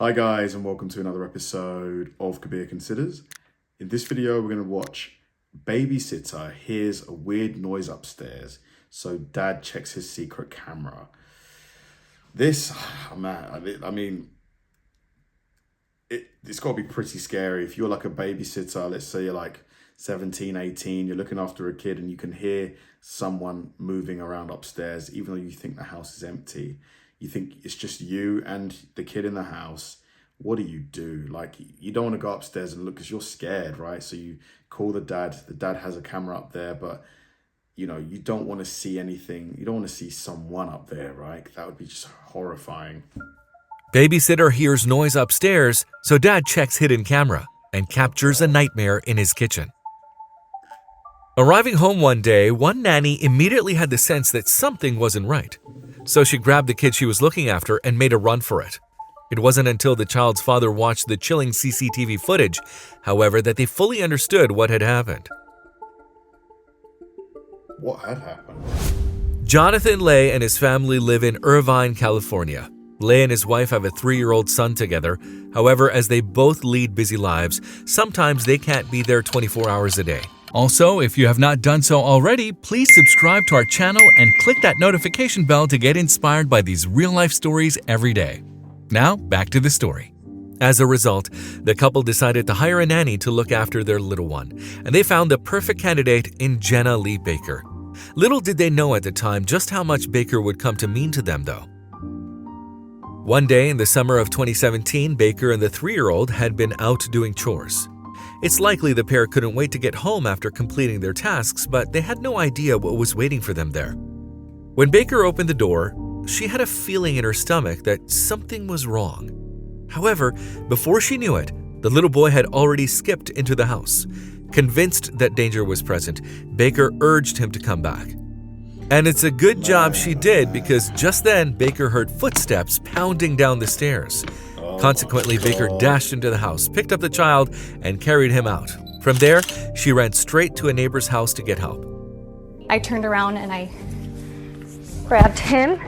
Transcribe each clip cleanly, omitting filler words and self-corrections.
Hi guys, and welcome to another episode of Kabir Considers. In this video, we're going to watch Babysitter hears a weird noise upstairs, so dad checks his secret camera. This, it's got to be pretty scary. If you're like a babysitter, let's say you're like 17, 18, you're looking after a kid and you can hear someone moving around upstairs, even though you think the house is empty. You think it's just you and the kid in the house. What do? Like, you don't want to go upstairs and look because you're scared, right? So you call the dad. The dad has a camera up there, but you don't want to see anything. You don't want to see someone up there, right? That would be just horrifying. Babysitter hears noise upstairs, so dad checks hidden camera and captures a nightmare in his kitchen. Arriving home one day, one nanny immediately had the sense that something wasn't right. So she grabbed the kid she was looking after and made a run for it. It wasn't until the child's father watched the chilling CCTV footage, however, that they fully understood what had happened. What had happened? Jonathan Lay and his family live in Irvine, California. Lay and his wife have a 3-year-old son together. However, as they both lead busy lives, sometimes they can't be there 24 hours a day. Also, if you have not done so already, please subscribe to our channel and click that notification bell to get inspired by these real-life stories every day. Now, back to the story. As a result, the couple decided to hire a nanny to look after their little one, and they found the perfect candidate in Jenna Lee Baker. Little did they know at the time just how much Baker would come to mean to them, though. One day in the summer of 2017, Baker and the 3-year-old had been out doing chores. It's likely the pair couldn't wait to get home after completing their tasks, but they had no idea what was waiting for them there. When Baker opened the door, she had a feeling in her stomach that something was wrong. However, before she knew it, the little boy had already skipped into the house. Convinced that danger was present, Baker urged him to come back. And it's a good job she did, because just then Baker heard footsteps pounding down the stairs. Consequently, Baker dashed into the house, picked up the child, and carried him out. From there, she ran straight to a neighbor's house to get help. I turned around and I grabbed him.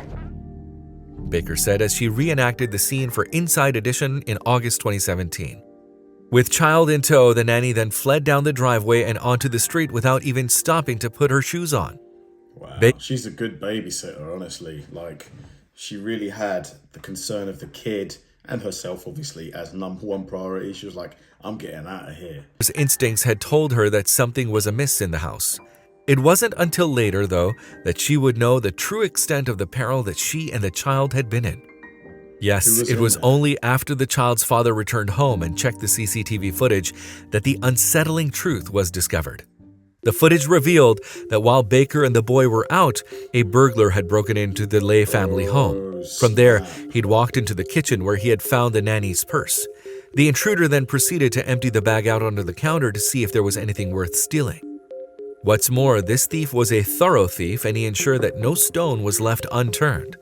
Baker said as she reenacted the scene for Inside Edition in August 2017. With child in tow, the nanny then fled down the driveway and onto the street without even stopping to put her shoes on. Wow, she's a good babysitter, honestly. Like, she really had the concern of the kid and herself, obviously, as number one priority. She was like, I'm getting out of here. Her instincts had told her that something was amiss in the house. It wasn't until later, though, that she would know the true extent of the peril that she and the child had been in. Yes, it was only after the child's father returned home and checked the CCTV footage that the unsettling truth was discovered. The footage revealed that while Baker and the boy were out, a burglar had broken into the Lay family home. From there, he'd walked into the kitchen where he had found the nanny's purse. The intruder then proceeded to empty the bag out onto the counter to see if there was anything worth stealing. What's more, this thief was a thorough thief, and he ensured that no stone was left unturned.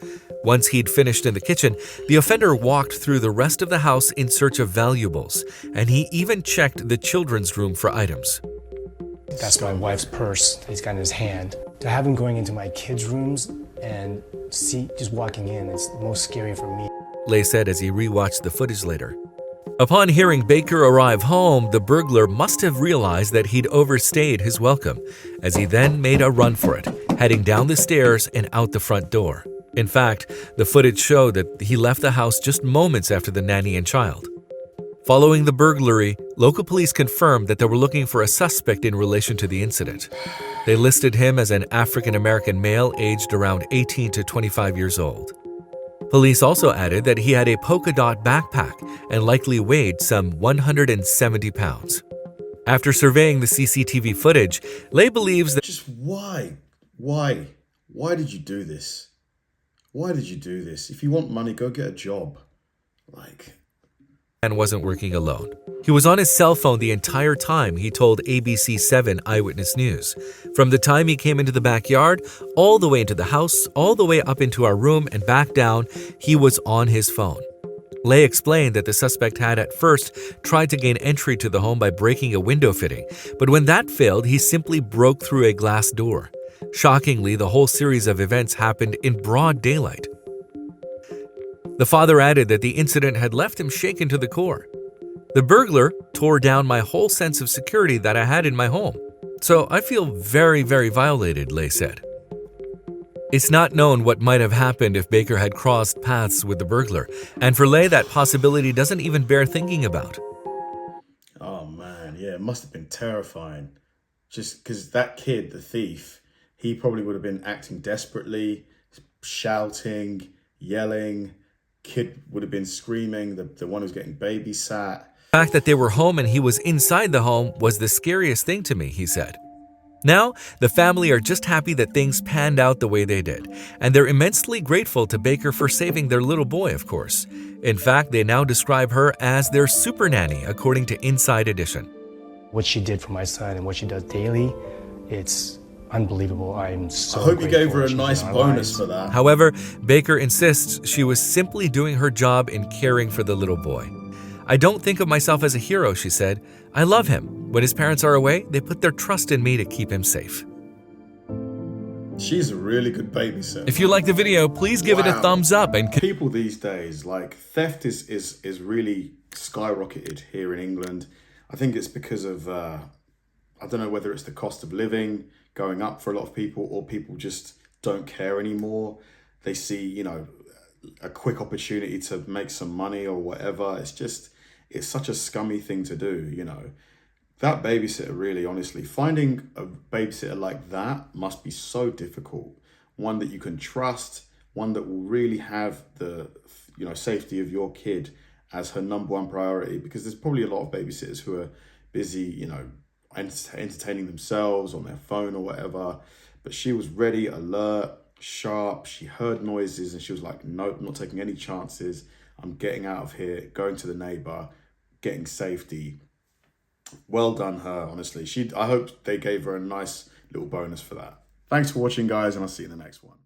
Once he'd finished in the kitchen, the offender walked through the rest of the house in search of valuables, and he even checked the children's room for items. That's my wife's purse that he's got in his hand. To have him going into my kids' rooms and just walking in, it's the most scary for me. Lay said as he rewatched the footage later. Upon hearing Baker arrive home, the burglar must have realized that he'd overstayed his welcome, as he then made a run for it, heading down the stairs and out the front door. In fact, the footage showed that he left the house just moments after the nanny and child. Following the burglary, local police confirmed that they were looking for a suspect in relation to the incident. They listed him as an African-American male aged around 18 to 25 years old. Police also added that he had a polka dot backpack and likely weighed some 170 pounds. After surveying the CCTV footage, Lay believes that— Just why? Why did you do this? Why did you do this? If you want money, go get a job. and wasn't working alone. He was on his cell phone the entire time, he told ABC7 Eyewitness News. From the time he came into the backyard, all the way into the house, all the way up into our room and back down, he was on his phone. Lay explained that the suspect had at first tried to gain entry to the home by breaking a window fitting, but when that failed, he simply broke through a glass door. Shockingly, the whole series of events happened in broad daylight. The father added that the incident had left him shaken to the core. The burglar tore down my whole sense of security that I had in my home. So I feel very, very violated, Lay said. It's not known what might have happened if Baker had crossed paths with the burglar, and for Lay, that possibility doesn't even bear thinking about. Oh man, yeah, it must have been terrifying. Just because that kid, the thief, he probably would have been acting desperately, shouting, yelling. Kid would have been screaming, the one who's getting babysat. The fact that they were home and he was inside the home was the scariest thing to me, he said. Now, the family are just happy that things panned out the way they did, and they're immensely grateful to Baker for saving their little boy, of course. In fact, they now describe her as their super nanny, according to Inside Edition. What she did for my son and what she does daily, it's unbelievable. I'm so I hope you gave her a grateful nice she's in our bonus lives. for that. However, Baker insists she was simply doing her job in caring for the little boy. I don't think of myself as a hero, she said. I love him. When his parents are away, they put their trust in me to keep him safe. She's a really good babysitter. If you like the video, please give it a Wow. thumbs up and People these days, like theft is really skyrocketed here in England. I think it's because of, I don't know whether it's the cost of living going up for a lot of people, or people just don't care anymore. They see, you know, a quick opportunity to make some money or whatever. It's such a scummy thing to do, you know. That babysitter, really, honestly, finding a babysitter like that must be so difficult. One that you can trust, one that will really have the, you know, safety of your kid as her number one priority, because there's probably a lot of babysitters who are busy, you know, entertaining themselves on their phone or whatever. But she was ready, alert, sharp. She heard noises and she was like, nope, I'm not taking any chances. I'm getting out of here, going to the neighbor, getting safety. Well done her, honestly. I hope they gave her a nice little bonus for that. Thanks for watching, guys, and I'll see you in the next one.